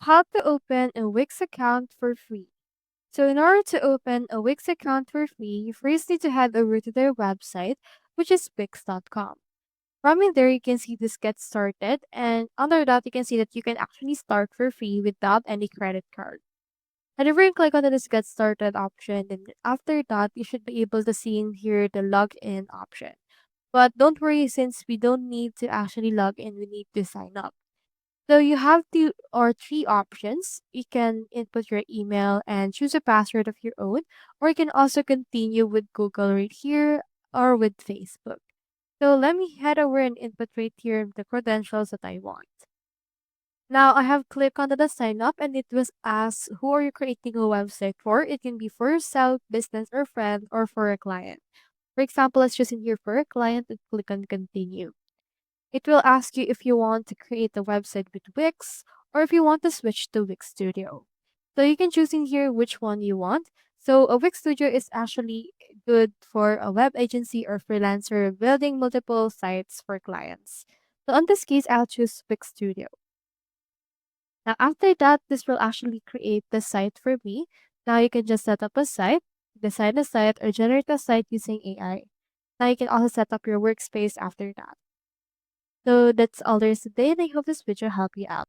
How to open a Wix account for free. So in order to open a Wix account for free, you first need to head over to their website, which is wix.com. From in there, you can see this get started, and under that, you can see that you can actually start for free without any credit card. Whenever you click on this get started option, then after that, you should be able to see in here the login option. But don't worry, since we don't need to actually log in, we need to sign up. So you have two or three options. You can input your email and choose a password of your own, or you can also continue with Google right here or with Facebook. So let me head over and input right here the credentials that I want. Now I have clicked on the sign up and it was asked who are you creating a website for? It can be for yourself, business or friend, or for a client. For example, let's just in here for a client and click on continue. It will ask you if you want to create a website with Wix or if you want to switch to Wix Studio. So you can choose in here which one you want. So a Wix Studio is actually good for a web agency or freelancer building multiple sites for clients. So in this case, I'll choose Wix Studio. Now after that, this will actually create the site for me. Now you can just set up a site, design a site, or generate a site using AI. Now you can also set up your workspace after that. So that's all there is today, and I hope this video helped you out.